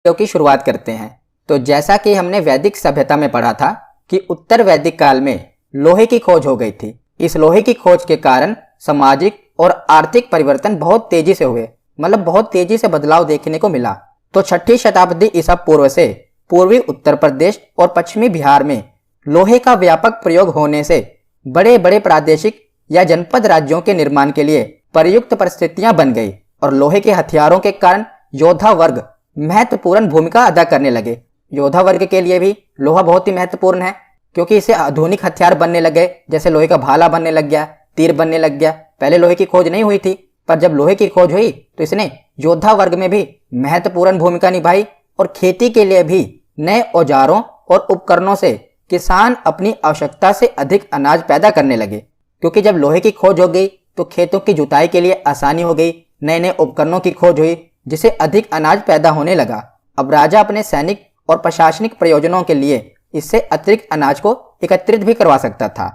Video की शुरुआत करते हैं। तो जैसा कि हमने वैदिक सभ्यता में पढ़ा था कि उत्तर वैदिक काल में लोहे की खोज हो गई थी। इस लोहे की खोज के कारण सामाजिक और आर्थिक परिवर्तन बहुत तेजी से हुए, मतलब बहुत तेजी से बदलाव देखने को मिला। तो 6ठी शताब्दी ईसा पूर्व से पूर्वी उत्तर प्रदेश और पश्चिमी बिहार में लोहे का व्यापक प्रयोग होने से बड़े बड़े प्रादेशिक या जनपद राज्यों के निर्माण के लिए प्रयुक्त परिस्थितियां बन गई और लोहे के हथियारों के कारण योद्धा वर्ग महत्वपूर्ण भूमिका अदा करने लगे। योद्धा वर्ग के लिए भी लोहा बहुत ही महत्वपूर्ण है, क्योंकि इसे आधुनिक हथियार बनने लग गए, जैसे लोहे का भाला बनने लग गया, तीर बनने लग गया। पहले लोहे की खोज नहीं हुई थी, पर जब लोहे की खोज हुई तो इसने योद्धा वर्ग में भी महत्वपूर्ण भूमिका निभाई और खेती के लिए भी नए औजारों और उपकरणों से किसान अपनी आवश्यकता से अधिक अनाज पैदा करने लगे। क्योंकि जब लोहे की खोज हो गई तो खेतों की जुताई के लिए आसानी हो गई, नए नए उपकरणों की खोज हुई, जिससे अधिक अनाज पैदा होने लगा। अब राजा अपने सैनिक और प्रशासनिक प्रयोजनों के लिए इससे अतिरिक्त अनाज को एकत्रित भी करवा सकता था।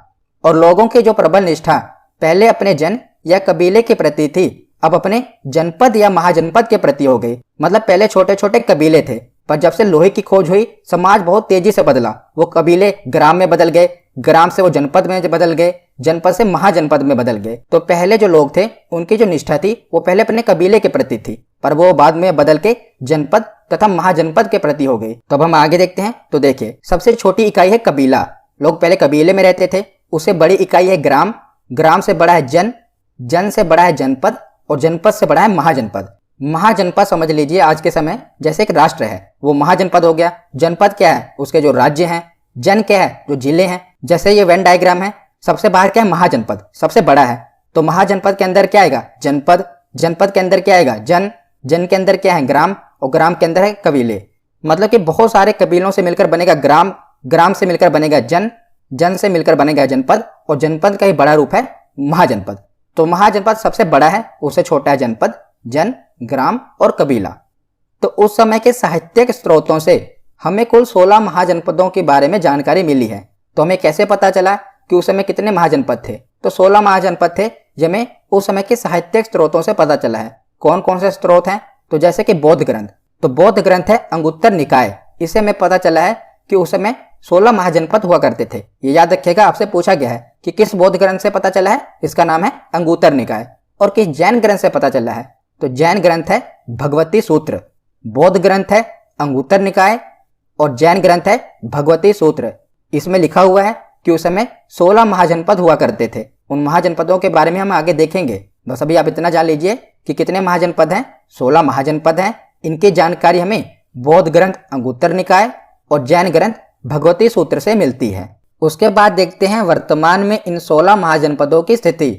और लोगों की जो प्रबल निष्ठा पहले अपने जन या कबीले के प्रति थी, अब अपने जनपद या महाजनपद के प्रति हो गई। मतलब पहले छोटे छोटे कबीले थे, पर जब से लोहे की खोज हुई समाज बहुत तेजी से बदला। वो कबीले ग्राम में बदल गए, ग्राम से वो जनपद में बदल गए, जनपद से महाजनपद में बदल गए। तो पहले जो लोग थे उनकी जो निष्ठा थी वो पहले अपने कबीले के प्रति थी, पर वो बाद में बदल के जनपद तथा महाजनपद के प्रति हो गई। तो अब हम आगे देखते हैं। तो देखिए, सबसे छोटी इकाई है कबीला। लोग पहले कबीले में रहते थे। उससे बड़ी इकाई है ग्राम, ग्राम से बड़ा है जन, जन से बड़ा है जनपद और जनपद से बड़ा है महाजनपद। महाजनपद समझ लीजिए आज के समय जैसे एक राष्ट्र है, वो महाजनपद हो गया। जनपद क्या है? उसके जो राज्य हैं। जन क्या है? जो जिले हैं। जैसे ये वेन डायग्राम है, सबसे बाहर क्या है? महाजनपद, सबसे बड़ा है। तो महाजनपद के अंदर क्या आएगा? जनपद। जनपद के अंदर क्या आएगा? जन। जन के अंदर क्या है? ग्राम। और ग्राम के अंदर है कबीले। मतलब कि बहुत सारे कबीलों से मिलकर बनेगा ग्राम, ग्राम से मिलकर बनेगा जन, जन से मिलकर बनेगा जनपद और जनपद का ही बड़ा रूप है महाजनपद। तो महाजनपद सबसे बड़ा है, उससे छोटा है जनपद, जन, ग्राम और कबीला। तो उस समय के साहित्यिक स्रोतों से हमें कुल 16 महाजनपदों के बारे में जानकारी मिली है। तो हमें कैसे पता चला कि उस समय कितने महाजनपद थे? तो 16 महाजनपद थे, हमें उस समय के साहित्यिक स्रोतों से पता चला है। कौन कौन से स्रोत हैं? तो जैसे कि बौद्ध ग्रंथ। तो बौद्ध ग्रंथ है अंगुत्तर निकाय, इससे हमें पता चला है कि उस समय 16 महाजनपद हुआ करते थे। ये याद रखिएगा, आपसे पूछा गया है कि किस बौद्ध ग्रंथ से पता चला है? इसका नाम है अंगुत्तर निकाय। और किस जैन ग्रंथ से पता चला है? तो जैन ग्रंथ है भगवती सूत्र। बौद्ध ग्रंथ है अंगुत्तर निकाय और जैन ग्रंथ है भगवती सूत्र। इसमें लिखा हुआ है कि उस समय 16 महाजनपद हुआ करते थे। उन महाजनपदों के बारे में हम आगे देखेंगे। बस अभी आप इतना जान लीजिए कि कितने महाजनपद हैं? 16 महाजनपद हैं। इनकी जानकारी हमें बौद्ध ग्रंथ अंगुत्तर निकाय और जैन ग्रंथ भगवती सूत्र से मिलती है। उसके बाद देखते हैं वर्तमान में इन 16 महाजनपदों की स्थिति।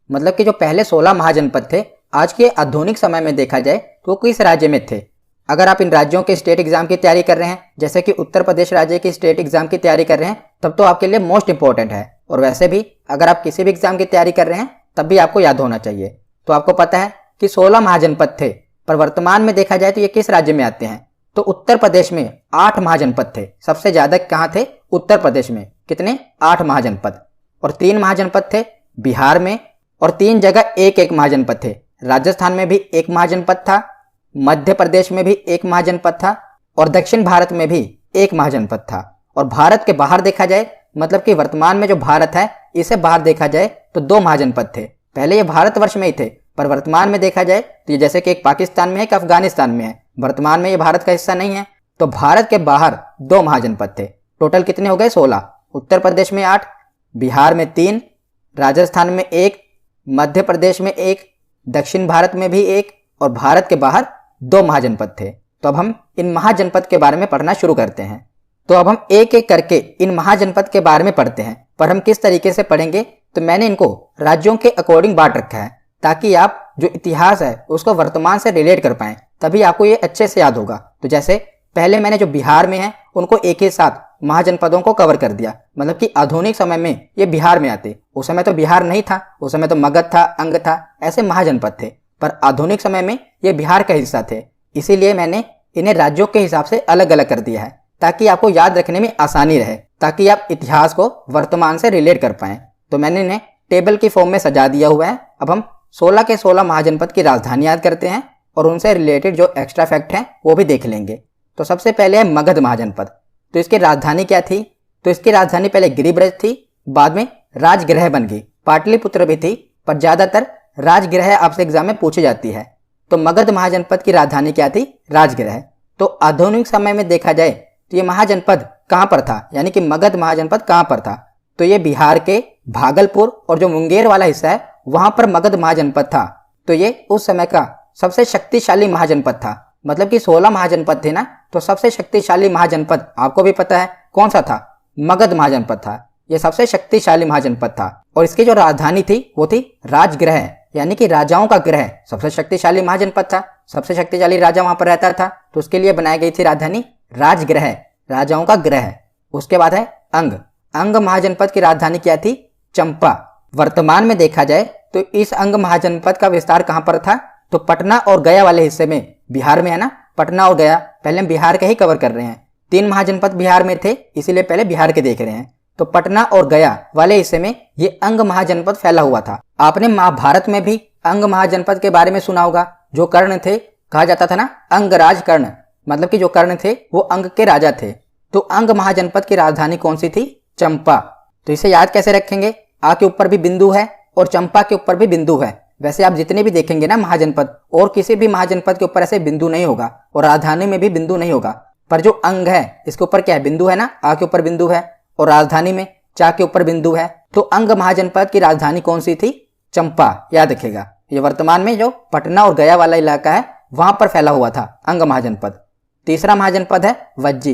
मतलब कि जो पहले 16 महाजनपद थे, आज के आधुनिक समय में देखा जाए तो किस राज्य में थे। अगर आप इन राज्यों के स्टेट एग्जाम की तैयारी कर रहे हैं, जैसे कि उत्तर प्रदेश राज्य की स्टेट एग्जाम की तैयारी कर रहे हैं, तब तो आपके लिए मोस्ट इंपॉर्टेंट है। और वैसे भी अगर आप किसी भी एग्जाम की तैयारी कर रहे हैं तब भी आपको याद होना चाहिए। तो आपको पता है कि 16 महाजनपद थे, पर वर्तमान में देखा जाए तो ये किस राज्य में आते हैं? तो उत्तर प्रदेश में 8 महाजनपद थे। सबसे ज्यादा कहाँ थे? उत्तर प्रदेश में। कितने? 8 महाजनपद। और 3 महाजनपद थे बिहार में, और 3 जगह एक एक महाजनपद थे। राजस्थान में भी 1 महाजनपद था, मध्य प्रदेश में भी 1 महाजनपद था और दक्षिण भारत में भी 1 महाजनपद था। और भारत के बाहर देखा जाए, मतलब कि वर्तमान में जो भारत है इसे बाहर देखा जाए तो 2 महाजनपद थे। पहले ये भारतवर्ष में ही थे, पर वर्तमान में देखा जाए तो ये जैसे कि एक पाकिस्तान में है, एक अफगानिस्तान में है। वर्तमान में ये भारत का हिस्सा नहीं है। तो भारत के बाहर 2 महाजनपद थे। टोटल कितने हो गए? 16। उत्तर प्रदेश में 8, बिहार में 3, राजस्थान में 1, मध्य प्रदेश में 1, दक्षिण भारत में भी 1 और भारत के बाहर 2 महाजनपद थे। तो अब हम इन महाजनपद के बारे में पढ़ना शुरू करते हैं। तो अब हम एक एक करके इन महाजनपद के बारे में पढ़ते हैं, पर हम किस तरीके से पढ़ेंगे? तो मैंने इनको राज्यों के अकॉर्डिंग बांट रखा है, ताकि आप जो इतिहास है उसको वर्तमान से रिलेट कर पाएं, तभी आपको ये अच्छे से याद होगा। तो जैसे पहले मैंने जो बिहार में है उनको एक ही साथ महाजनपदों को कवर कर दिया। मतलब कि आधुनिक समय में ये बिहार में आते। उस समय तो बिहार नहीं था, उस समय तो मगध था, अंग था, ऐसे महाजनपद थे। पर आधुनिक समय में ये बिहार का हिस्सा थे, इसीलिए मैंने इन्हें राज्यों के हिसाब से अलग अलग कर दिया है, ताकि आपको याद रखने में आसानी रहे, ताकि आप इतिहास को वर्तमान से रिलेट कर पाएं। तो मैंने इन्हें टेबल की फॉर्म में सजा दिया हुआ है। अब हम 16 के 16 महाजनपद की राजधानी याद करते हैं और उनसे रिलेटेड जो एक्स्ट्रा फैक्ट हैं वो भी देख लेंगे। तो सबसे पहले है मगध महाजनपद। तो इसकी राजधानी क्या थी? तो इसकी राजधानी पहले गिरिब्रज थी, बाद में राजगृह बन गई। पाटलिपुत्र भी थी, पर ज्यादातर राजगृह आपसे एग्जाम में पूछी जाती है। तो मगध महाजनपद की राजधानी क्या थी? राजगृह। तो आधुनिक समय में देखा जाए तो ये महाजनपद कहां पर था, यानी कि मगध महाजनपद कहां पर था? तो ये बिहार के भागलपुर और जो मुंगेर वाला हिस्सा है वहां पर मगध महाजनपद था। तो ये उस समय का सबसे शक्तिशाली महाजनपद था। मतलब कि 16 महाजनपद थे ना, तो सबसे शक्तिशाली महाजनपद आपको भी पता है कौन सा था? मगध महाजनपद था। यह सबसे शक्तिशाली महाजनपद था और इसकी जो राजधानी थी वो थी राजगृह, यानी कि राजाओं का गृह। सबसे शक्तिशाली महाजनपद था, सबसे शक्तिशाली राजा वहां पर रहता था, तो उसके लिए बनाई गई थी राजधानी राजगृह, राजाओं का गृह। उसके बाद है अंग। अंग महाजनपद की राजधानी क्या थी? चंपा। वर्तमान में देखा जाए तो इस अंग महाजनपद का विस्तार कहां पर था? तो पटना और गया वाले हिस्से में, बिहार में है ना, पटना और गया। पहले हम बिहार के ही कवर कर रहे हैं। 3 महाजनपद बिहार में थे, इसीलिए पहले बिहार के देख रहे हैं। तो पटना और गया वाले हिस्से में ये अंग महाजनपद फैला हुआ था। आपने महाभारत में भी अंग महाजनपद के बारे में सुना होगा। जो कर्ण थे, कहा जाता था ना अंगराज कर्ण, मतलब कि जो कर्ण थे वो अंग के राजा थे। तो अंग महाजनपद की राजधानी कौन सी थी? चंपा। तो इसे याद कैसे रखेंगे? आ के ऊपर भी बिंदु है और चंपा के ऊपर भी बिंदु है। वैसे आप जितने भी देखेंगे ना महाजनपद, और किसी भी महाजनपद के ऊपर ऐसे बिंदु नहीं होगा और राजधानी में भी बिंदु नहीं होगा, पर जो अंग है इसके ऊपर क्या है? बिंदु है ना। आ के ऊपर बिंदु है और राजधानी में चा के ऊपर बिंदु है। तो अंग महाजनपद की राजधानी कौन सी थी? चंपा। याद रखिएगा। ये वर्तमान में जो पटना और गया वाला इलाका है वहां पर फैला हुआ था अंग महाजनपद। तीसरा महाजनपद है वज्जी।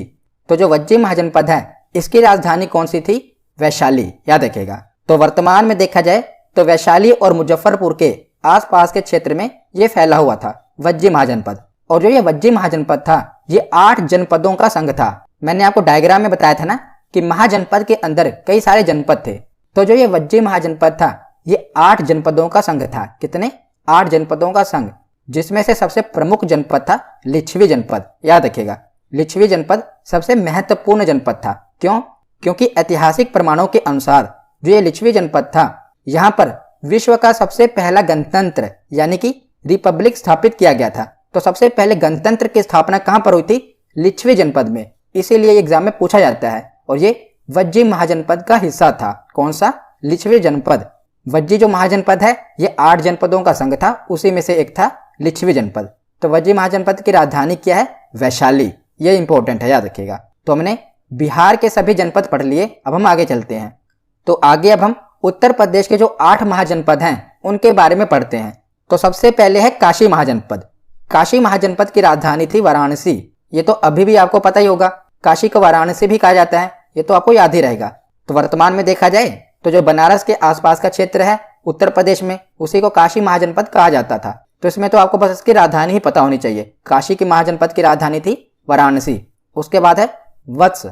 तो जो वज्जी महाजनपद है इसकी राजधानी कौन सी थी? वैशाली। याद रखिएगा। तो वर्तमान में देखा जाए तो वैशाली और मुजफ्फरपुर के आसपास के क्षेत्र में ये फैला हुआ था वज्जी महाजनपद। और जो ये वज्जी महाजनपद था ये 8 जनपदों का संघ था। मैंने आपको डायग्राम में बताया था ना कि महाजनपद के अंदर कई सारे जनपद थे। तो जो ये वज्जी महाजनपद था ये 8 जनपदों का संघ था। कितने? 8 जनपदों का संघ, जिसमें से सबसे प्रमुख जनपद था लिच्छवी जनपद। याद रखिएगा, लिच्छवी जनपद सबसे महत्वपूर्ण जनपद था। क्यों? क्योंकि ऐतिहासिक प्रमाणों के अनुसार जो ये लिच्छवी जनपद था यहाँ पर विश्व का सबसे पहला गणतंत्र यानी कि रिपब्लिक स्थापित किया गया था। तो सबसे पहले गणतंत्र की स्थापना कहां पर हुई थी? लिच्छवी जनपद में। इसीलिए एग्जाम में पूछा जाता है। और ये वज्जी महाजनपद का हिस्सा था। कौन सा? लिच्छवी जनपद। वज्जी जो महाजनपद है ये 8 जनपदों का संघ था, उसी में से एक था लिच्छवी जनपद। तो वज्जी महाजनपद की राजधानी क्या है? वैशाली। ये इंपॉर्टेंट है, याद रखिएगा। तो हमने बिहार के सभी जनपद पढ़ लिए। अब हम आगे चलते हैं। तो आगे अब हम उत्तर प्रदेश के जो 8 महाजनपद हैं उनके बारे में पढ़ते हैं। तो सबसे पहले है काशी महाजनपद। काशी महाजनपद की राजधानी थी वाराणसी। ये तो अभी भी आपको पता ही होगा, काशी को वाराणसी भी कहा जाता है, ये तो आपको याद ही रहेगा। तो वर्तमान में देखा जाए तो जो बनारस के आसपास का क्षेत्र है उत्तर प्रदेश में, उसी को काशी महाजनपद कहा जाता था। तो इसमें तो आपको बस इसकी राजधानी ही पता होनी चाहिए। काशी की महाजनपद की राजधानी थी वाराणसी। उसके बाद है वत्स।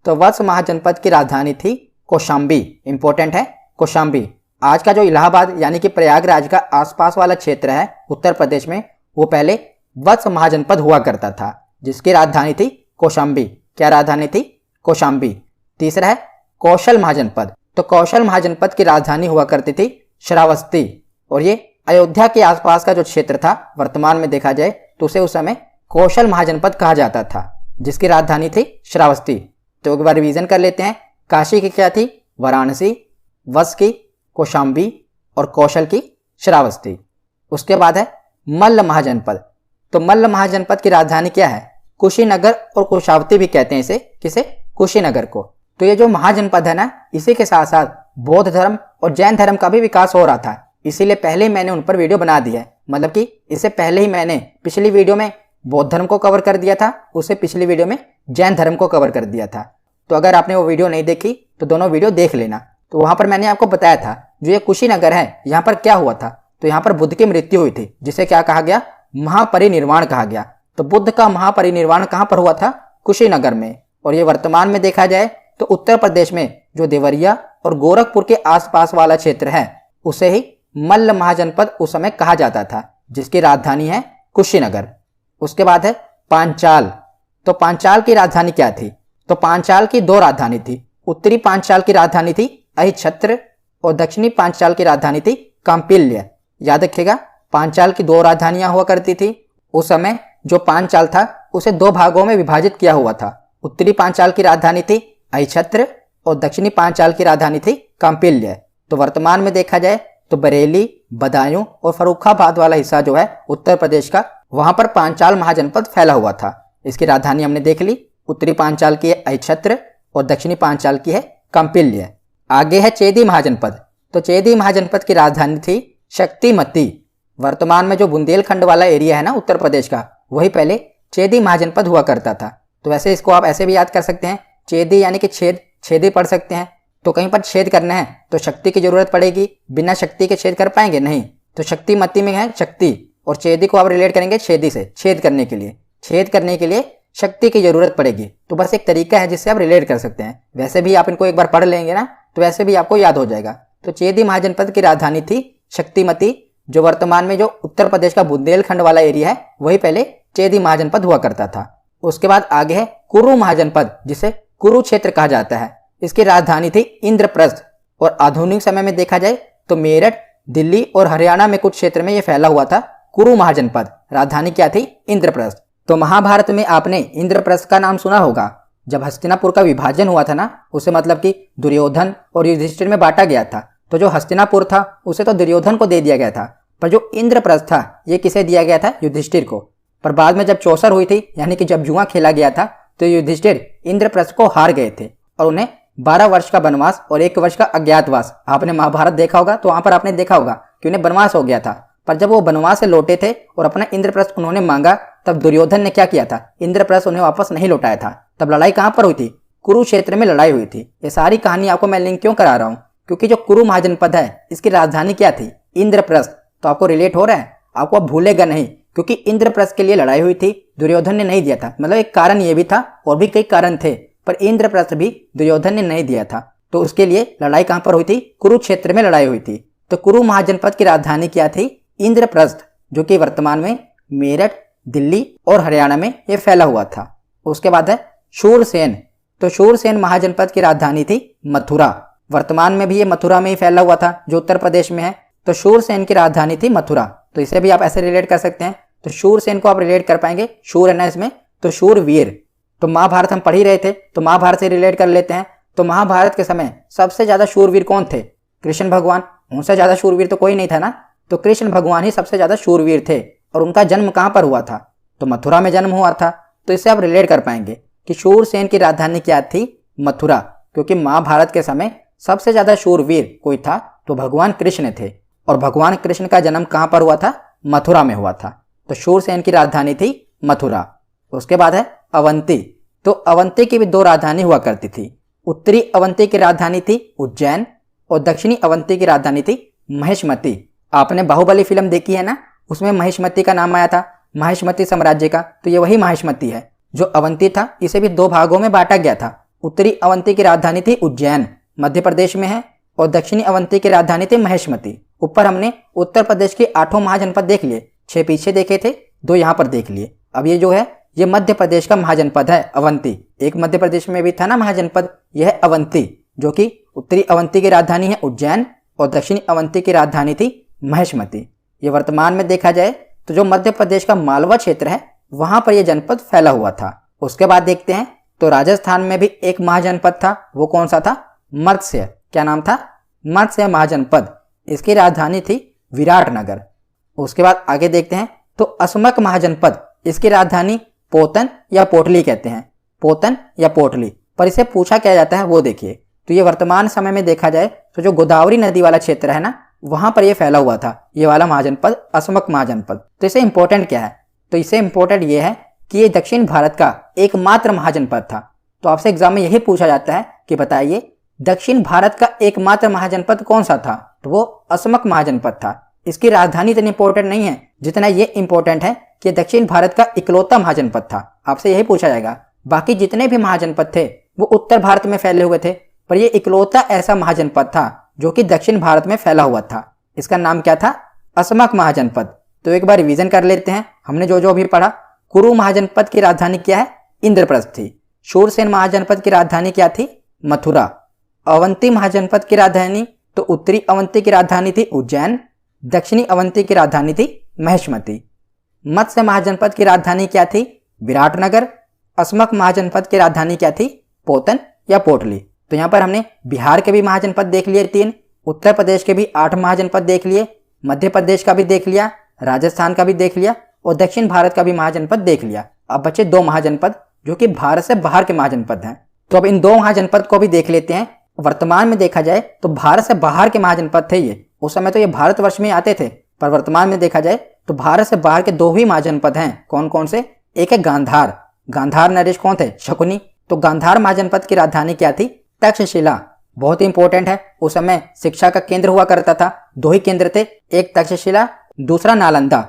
तो वत्स महाजनपद की राजधानी थी कौशाम्बी। इंपॉर्टेंट है कौशाम्बी। आज का जो इलाहाबाद यानी कि प्रयागराज का आसपास वाला क्षेत्र है उत्तर प्रदेश में, वो पहले वत्स महाजनपद हुआ करता था, जिसकी राजधानी थी कौशाम्बी। क्या राजधानी थी? कौशाम्बी। तीसरा है कौशल महाजनपद। तो कौशल महाजनपद की राजधानी हुआ करती थी श्रावस्ती। और ये अयोध्या के आसपास का जो क्षेत्र था, वर्तमान में देखा जाए तो उसे उस समय कौशल महाजनपद कहा जाता था, जिसकी राजधानी थी श्रावस्ती। तो एक बार रिवीजन कर लेते हैं। काशी की क्या थी? वाराणसी। वत्स की कौशाम्बी और कौशल की श्रावस्ती। उसके बाद है मल्ल महाजनपद। तो मल्ल महाजनपद की राजधानी क्या है? कुशीनगर और कुशावती भी कहते हैं इसे। किसे? कुशीनगर को। तो ये जो महाजनपद है ना, इसी के साथ साथ बौद्ध धर्म और जैन धर्म का भी विकास हो रहा था, इसीलिए पहले ही मैंने उन पर वीडियो बना दी है। मतलब कि इससे पहले ही मैंने पिछली वीडियो में बौद्ध धर्म को कवर कर दिया था, उससे पिछली वीडियो में जैन धर्म को कवर कर दिया था। तो अगर आपने वो वीडियो नहीं देखी तो दोनों वीडियो देख लेना। तो वहां पर मैंने आपको बताया था जो ये कुशीनगर है, यहाँ पर क्या हुआ था? तो यहाँ पर बुद्ध की मृत्यु हुई थी, जिसे क्या कहा गया? महापरिनिर्वाण कहा गया। तो बुद्ध का महापरिनिर्वाण कहां पर हुआ था? कुशीनगर में। और ये वर्तमान में देखा जाए तो उत्तर प्रदेश में जो देवरिया और गोरखपुर के आसपास वाला क्षेत्र है उसे ही मल्ल महाजनपद उस समय कहा जाता था, जिसकी राजधानी है कुशीनगर। उसके बाद है पांचाल। तो पांचाल की राजधानी क्या थी? तो पांचाल की 2 राजधानी थी। उत्तरी पांचाल की राजधानी थी अहिछत्र और दक्षिणी पांचाल की राजधानी थी कांपिल्य। याद रखिएगा, पांचाल की 2 राजधानियां हुआ करती थी। उस समय जो पांचाल था उसे दो भागों में विभाजित किया हुआ था। उत्तरी पांचाल की राजधानी थी अहिछत्र और दक्षिणी पांचाल की राजधानी थी कांपिल्य। तो वर्तमान में देखा जाए तो बरेली, बदायूं और फर्रुखाबाद वाला हिस्सा जो है उत्तर प्रदेश का, वहां पर पांचाल महाजनपद फैला हुआ था। इसकी राजधानी हमने देख ली, उत्तरी पांचाल की है अहिछत्र और दक्षिणी पांचाल की है कांपिल्य। आगे है चेदी महाजनपद। तो चेदी महाजनपद की राजधानी थी शक्तिमती। वर्तमान में जो बुंदेलखंड वाला एरिया है ना उत्तर प्रदेश का, वही पहले चेदी महाजनपद हुआ करता था। तो वैसे इसको आप ऐसे भी याद कर सकते हैं, चेदी यानी कि छेद, छेदी पढ़ सकते हैं। तो कहीं पर छेद करना है तो शक्ति की जरूरत पड़ेगी, बिना शक्ति के छेद कर पाएंगे नहीं। तो शक्तिमती में है शक्ति और चेदी को आप रिलेट करेंगे छेदी से। छेद करने के लिए शक्ति की जरूरत पड़ेगी। तो बस एक तरीका है जिससे आप रिलेट कर सकते हैं। वैसे भी आप इनको एक बार पढ़ लेंगे ना तो वैसे भी आपको याद हो जाएगा। तो चेदी महाजनपद की राजधानी थी शक्तिमती, जो वर्तमान में जो उत्तर प्रदेश का बुंदेलखंड वाला एरिया है वही पहले चेदी महाजनपद हुआ करता था। उसके बाद आगे है कुरु महाजनपद, जिसे कुरुक्षेत्र कहा जाता है। इसकी राजधानी थी इंद्रप्रस्थ और आधुनिक समय में देखा जाए तो मेरठ, दिल्ली और हरियाणा में कुछ क्षेत्र में यह फैला हुआ था कुरु महाजनपद। राजधानी क्या थी? इंद्रप्रस्थ। तो महाभारत में आपने इंद्रप्रस्थ का नाम सुना होगा। जब हस्तिनापुर का विभाजन हुआ था ना, उसे मतलब कि दुर्योधन और युधिष्ठिर में बांटा गया था। तो जो हस्तिनापुर था उसे तो दुर्योधन को दे दिया गया था, पर जो इंद्रप्रस्थ था ये किसे दिया गया था? युधिष्ठिर को। पर बाद में जब चौसर हुई थी, यानी कि जब जुआ खेला गया था, तो युधिष्ठिर इंद्रप्रस्थ को हार गए थे और उन्हें 12 वर्ष का वनवास और 1 वर्ष का अज्ञातवास, आपने महाभारत देखा होगा तो वहां पर आपने देखा होगा कि उन्हें वनवास हो गया था। पर जब वो वनवास से लौटे थे और अपना इंद्रप्रस्थ उन्होंने मांगा, तब दुर्योधन ने क्या किया था? इंद्रप्रस्थ उन्हें वापस नहीं लौटाया था। तब लड़ाई कहां पर हुई थी? कुरुक्षेत्र में लड़ाई हुई थी। ये सारी कहानी आपको मैं लिंक क्यों करा रहा हूं? क्योंकि जो कुरु महाजनपद है इसकी राजधानी क्या थी? इंद्रप्रस्थ। तो आपको रिलेट हो रहा है, आपको अब भूलेगा नहीं, क्योंकि इंद्रप्रस्थ के लिए लड़ाई हुई थी, दुर्योधन ने नहीं दिया था। मतलब एक कारण ये भी था और भी कई कारण थे, पर इंद्रप्रस्थ भी दुर्योधन ने नहीं दिया था। तो उसके लिए लड़ाई कहां पर हुई थी? कुरुक्षेत्र में लड़ाई हुई थी। तो कुरु महाजनपद की राजधानी क्या थी? इंद्रप्रस्थ, जो कि वर्तमान में मेरठ, दिल्ली और हरियाणा में यह फैला हुआ था। उसके बाद है शूरसेन। तो शूरसेन महाजनपद की राजधानी थी मथुरा। वर्तमान में भी ये मथुरा में ही फैला हुआ था, जो उत्तर प्रदेश में है। तो शूरसेन की राजधानी थी मथुरा। तो इसे भी आप ऐसे रिलेट कर सकते हैं। तो शूरसेन को आप रिलेट कर पाएंगे, शूर है ना इसमें, तो शूरवीर। तो महाभारत हम पढ़ ही रहे थे, तो महाभारत से रिलेट कर लेते हैं। तो महाभारत के समय सबसे ज्यादा शूरवीर कौन थे? कृष्ण भगवान। उनसे ज्यादा शूरवीर तो कोई नहीं था ना। तो कृष्ण भगवान ही सबसे ज्यादा शूरवीर थे। और उनका जन्म कहां पर हुआ था? तो मथुरा में जन्म हुआ था। तो इससे आप रिलेट कर पाएंगे कि शूरसेन की राजधानी क्या थी? मथुरा। क्योंकि महाभारत के समय सबसे ज्यादा शूरवीर कोई था तो भगवान कृष्ण थे, और भगवान कृष्ण का जन्म कहां पर हुआ था? मथुरा में हुआ था। तो शूरसेन की राजधानी थी मथुरा। उसके बाद है अवंती। तो अवंती की भी 2 राजधानी हुआ करती थी। उत्तरी अवंती की राजधानी थी उज्जैन और दक्षिणी अवंती की राजधानी थी महिष्मती। आपने बाहुबली फिल्म देखी है ना, उसमें महिष्मती का नाम आया था, महिष्मती साम्राज्य का। तो ये वही महिष्मती है। जो अवंती था इसे भी 2 भागों में बांटा गया था। उत्तरी अवंती की राजधानी थी उज्जैन, मध्य प्रदेश में है, और दक्षिणी अवंती की राजधानी थी महिष्मती। ऊपर हमने उत्तर प्रदेश के 8 महाजनपद देख लिए, 6 पीछे देखे थे, 2 यहाँ पर देख लिए। अब ये जो है ये मध्य प्रदेश का महाजनपद है अवंती। एक मध्य प्रदेश में भी था ना महाजनपद, यह है अवंती, जो कि उत्तरी अवंती की राजधानी है उज्जैन और दक्षिणी अवंती की राजधानी थी महिष्मती। ये वर्तमान में देखा जाए तो जो मध्य प्रदेश का मालवा क्षेत्र है वहां पर यह जनपद फैला हुआ था। उसके बाद देखते हैं तो राजस्थान में भी एक महाजनपद था। वो कौन सा था? मत्स्य। क्या नाम था? मत्स्य महाजनपद। इसकी राजधानी थी विराटनगर। उसके बाद आगे देखते हैं तो असमक महाजनपद। इसकी राजधानी पोतन या पोटली कहते हैं, पोतन या पोटली। पर इसे पूछा क्या जाता है वो देखिए। तो ये वर्तमान समय में देखा जाए तो जो गोदावरी नदी वाला क्षेत्र है ना, वहां पर यह फैला हुआ था, ये वाला महाजनपद असमक महाजनपद। तो इसे इंपॉर्टेंट क्या है? तो इसे इंपॉर्टेंट ये है कि ये दक्षिण भारत का एकमात्र महाजनपद था। तो आपसे एग्जाम में यही पूछा जाता है कि बताइए दक्षिण भारत का एकमात्र महाजनपद कौन सा था? तो वो असमक महाजनपद था। इसकी राजधानी इतनी इंपॉर्टेंट नहीं है जितना ये इंपॉर्टेंट है कि दक्षिण भारत का इकलौता महाजनपद था। आपसे यही पूछा जाएगा। बाकी जितने भी महाजनपद थे वो उत्तर भारत में फैले हुए थे, पर ये इकलौता ऐसा महाजनपद था जो कि दक्षिण भारत में फैला हुआ था। इसका नाम क्या था? असमक महाजनपद। तो एक बार रिवीजन कर लेते हैं हमने जो जो अभी पढ़ा। कुरु महाजनपद की राजधानी क्या है? इंद्रप्रस्थ थी। शूरसेन महाजनपद की राजधानी क्या थी? मथुरा। अवंती महाजनपद की राजधानी, तो उत्तरी अवंती की राजधानी थी उज्जैन, दक्षिणी अवंती की राजधानी थी महिष्मती। मत्स्य महाजनपद की राजधानी क्या थी? विराटनगर। असमक महाजनपद की राजधानी क्या थी? पोतन या पोटली। तो यहाँ पर हमने बिहार के भी महाजनपद देख लिए 3, उत्तर प्रदेश के भी 8 महाजनपद देख लिए, मध्य प्रदेश का भी देख लिया, राजस्थान का भी देख लिया और दक्षिण भारत का भी महाजनपद देख लिया। अब बचे 2 महाजनपद जो कि भारत से बाहर के महाजनपद हैं। तो अब इन 2 महाजनपद को भी देख लेते हैं। वर्तमान में देखा जाए तो भारत से बाहर के महाजनपद थे ये। उस समय तो ये भारतवर्ष में आते थे, पर वर्तमान में देखा जाए तो भारत से बाहर के 2 ही महाजनपद हैं। कौन कौन से? एक है गांधार। गांधार नरेश कौन थे? शकुनी। तो गांधार महाजनपद की राजधानी क्या थी? तक्षशिला। बहुत ही इंपॉर्टेंट है। उस समय शिक्षा का केंद्र हुआ करता था। 2 ही केंद्र थे, एक तक्षशिला, दूसरा नालंदा।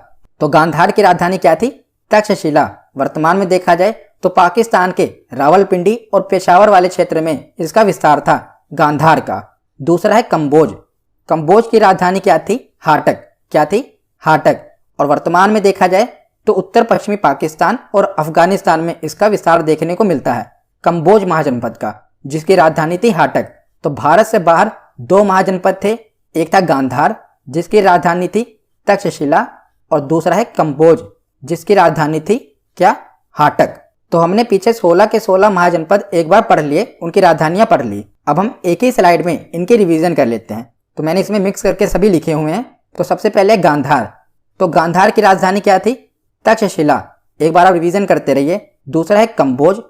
तो गांधार की राजधानी क्या थी? तक्षशिला। वर्तमान में देखा जाए तो पाकिस्तान के रावलपिंडी और पेशावर वाले क्षेत्र में इसका विस्तार था गांधार का। दूसरा है कंबोज। कंबोज की राजधानी क्या थी? हाटक। क्या थी? हाटक। और वर्तमान में देखा जाए तो उत्तर पश्चिमी पाकिस्तान और अफगानिस्तान में इसका विस्तार देखने को मिलता है कंबोज महाजनपद का, जिसकी राजधानी थी हाटक। तो भारत से बाहर 2 महाजनपद थे, एक था गांधार जिसकी राजधानी थी तक्षशिला और दूसरा है कंबोज जिसकी राजधानी थी क्या? हाटक। तो हमने पीछे 16 के 16 महाजनपद एक बार पढ़ लिए, उनकी राजधानियां पढ़ ली। अब हम एक ही स्लाइड में इनकी रिवीजन कर लेते हैं। तो मैंने इसमें मिक्स करके सभी लिखे हुए हैं। तो सबसे पहले गांधार। तो गांधार की राजधानी क्या थी? तक्षशिला। एक बार आप रिवीजन करते रहिए। दूसरा है कंबोज।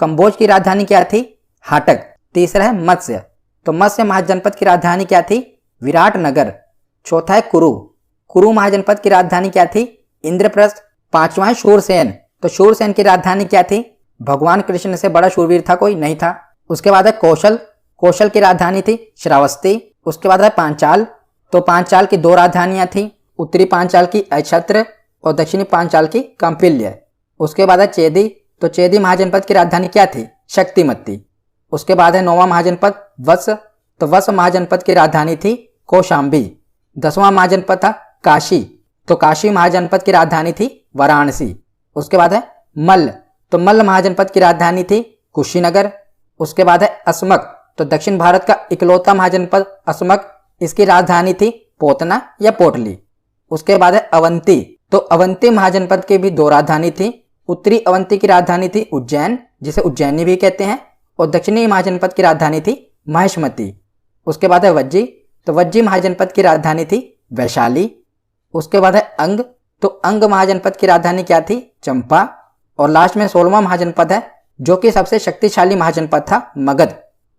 कंबोज की राजधानी क्या थी? हाटक। तीसरा है मत्स्य। तो मत्स्य महाजनपद की राजधानी क्या थी? विराटनगर। चौथा है कुरु। कुरु महाजनपद की राजधानी क्या थी? इंद्रप्रस्थ। 5वां है शूरसेन। तो शूरसेन की राजधानी क्या थी? भगवान कृष्ण से बड़ा शूरवीर था कोई? नहीं था। उसके बाद है कौशल। कौशल की राजधानी थी श्रावस्ती। उसके बाद है पांचाल। तो पांचाल की 2 राजधानियां थी, उत्तरी पांचाल की अक्षत्र और दक्षिणी पांचाल की कांपिल्य। उसके बाद है चेदी। तो चेदी महाजनपद की राजधानी क्या थी? शक्तिमती। उसके बाद है 9वां महाजनपद वत्स। तो वत्स महाजनपद की राजधानी थी कौशाम्बी। 10वां महाजनपद था काशी। तो काशी महाजनपद की राजधानी थी वाराणसी। उसके बाद है मल्ल। तो मल्ल महाजनपद की राजधानी थी कुशीनगर। उसके बाद है असमक। तो दक्षिण भारत का इकलौता महाजनपद असमक, इसकी राजधानी थी पोतना या पोटली। उसके बाद है अवंती। तो अवंती महाजनपद की भी 2 राजधानी थी। उत्तरी अवंती की राजधानी थी उज्जैन, जिसे उज्जैनी भी कहते हैं, और दक्षिणी महाजनपद की राजधानी थी महेशमती। उसके बाद है वज्जी। तो वज्जी महाजनपद की राजधानी थी वैशाली। उसके बाद है अंग। तो अंग महाजनपद की राजधानी क्या थी? चंपा। और लास्ट में 16वां महाजनपद है जो कि सबसे शक्तिशाली महाजनपद था मगध।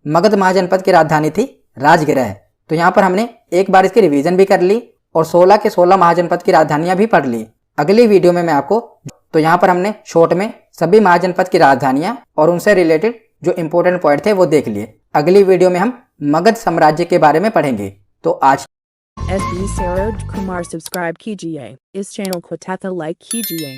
मगध महाजनपद की राजधानी थी राजगृह। तो यहाँ पर हमने एक बार इसकी रिवीजन भी कर ली और 16 के 16 महाजनपद की राजधानियां भी पढ़ ली। अगली वीडियो में मैं आपको, तो यहाँ पर हमने शॉर्ट में सभी महाजनपद की राजधानियां और उनसे रिलेटेड जो इंपॉर्टेंट पॉइंट थे वो देख लिए। अगली वीडियो में हम मगध साम्राज्य के बारे में पढ़ेंगे। तो आज SB Saroj Kumar सब्सक्राइब कीजिए, इस चैनल को तथा लाइक कीजिए।